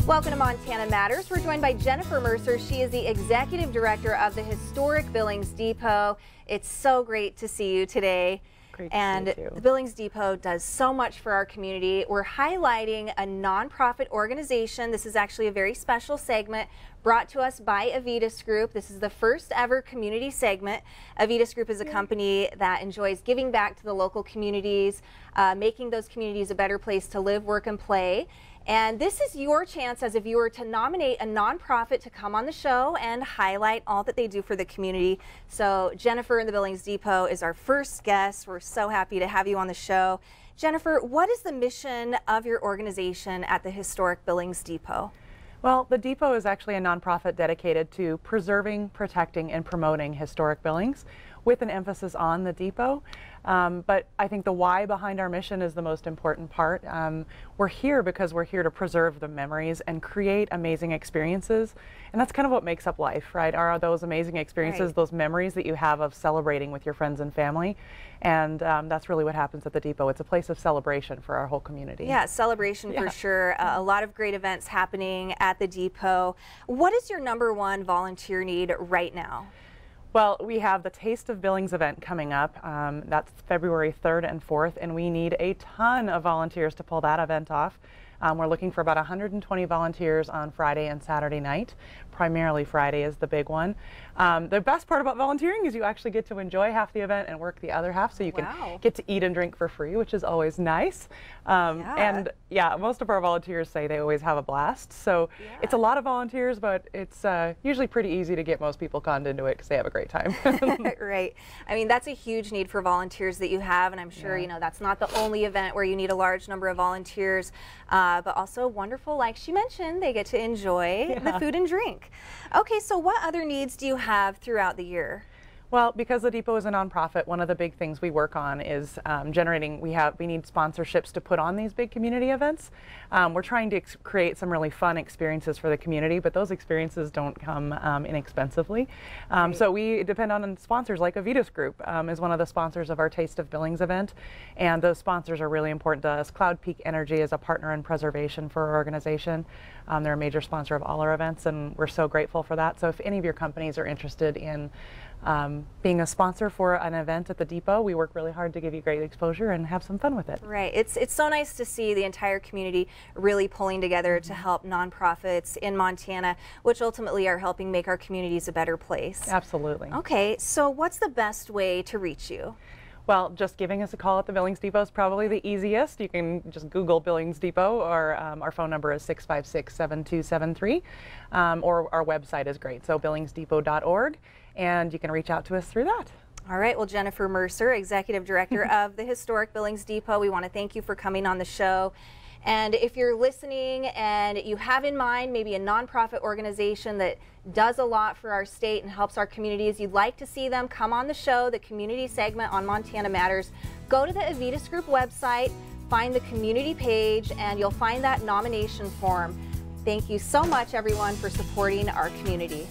Welcome to Montana Matters. We're joined by Jennifer Mercer. She is the Executive Director of the historic Billings Depot. It's so great to see you today. Great and to see you too. The Billings Depot does so much for our community. We're highlighting a nonprofit organization. This is actually a very special segment brought to us by Avitus Group. This is the first ever community segment. Avitus Group is a company that enjoys giving back to the local communities, making those communities a better place to live, work, and play. And this is your chance as a viewer to nominate a nonprofit to come on the show and highlight all that they do for the community. So Jennifer in the Billings Depot is our first guest. We're so happy to have you on the show. Jennifer, what is the mission of your organization at the historic Billings Depot? Well, the Depot is actually a nonprofit dedicated to preserving, protecting, and promoting historic Billings, with an emphasis on the Depot. But I think the why behind our mission is the most important part. We're here because we're here to preserve the memories and create amazing experiences. And that's kind of what makes up life, right? Are those amazing experiences, Right. those memories that you have of celebrating with your friends and family. And that's really what happens at the Depot. It's a place of celebration for our whole community. Yeah, celebration for sure. A lot of great events happening at the Depot. What is your #1 volunteer need right now? Well, we have the Taste of Billings event coming up. That's February 3rd and 4th, and we need a ton of volunteers to pull that event off. We're looking for about 120 volunteers on Friday and Saturday night. Primarily Friday is the big one. The best part about volunteering is you actually get to enjoy half the event and work the other half, so you can get to eat and drink for free, which is always nice. And yeah, most of our volunteers say they always have a blast. So it's a lot of volunteers, but it's usually pretty easy to get most people conned into it because they have a great time. Right. I mean, that's a huge need for volunteers that you have, and I'm sure you know that's not the only event where you need a large number of volunteers, but also wonderful, like she mentioned, they get to enjoy the food and drink. Okay, so what other needs do you have throughout the year? Well, because the Depot is a nonprofit, one of the big things we work on is generating, we need sponsorships to put on these big community events. We're trying to create some really fun experiences for the community, but those experiences don't come inexpensively. So we depend on sponsors like Avitus Group is one of the sponsors of our Taste of Billings event, and those sponsors are really important to us. Cloud Peak Energy is a partner in preservation for our organization. They're a major sponsor of all our events, and we're so grateful for that. So if any of your companies are interested in being a sponsor for an event at the Depot, we work really hard to give you great exposure and have some fun with it. Right. It's so nice to see the entire community really pulling together to help nonprofits in Montana, which ultimately are helping make our communities a better place. Absolutely. Okay, so what's the best way to reach you? Well, just giving us a call at the Billings Depot is probably the easiest. You can just Google Billings Depot, or our phone number is 656-7273, or our website is great, so billingsdepot.org, and you can reach out to us through that. All right, well, Jennifer Mercer, Executive Director of the Historic Billings Depot, we want to thank you for coming on the show. And if you're listening and you have in mind maybe a nonprofit organization that does a lot for our state and helps our communities, you'd like to see them come on the show, the community segment on Montana Matters, go to the Avitus Group website, find the community page, and you'll find that nomination form. Thank you so much, everyone, for supporting our community.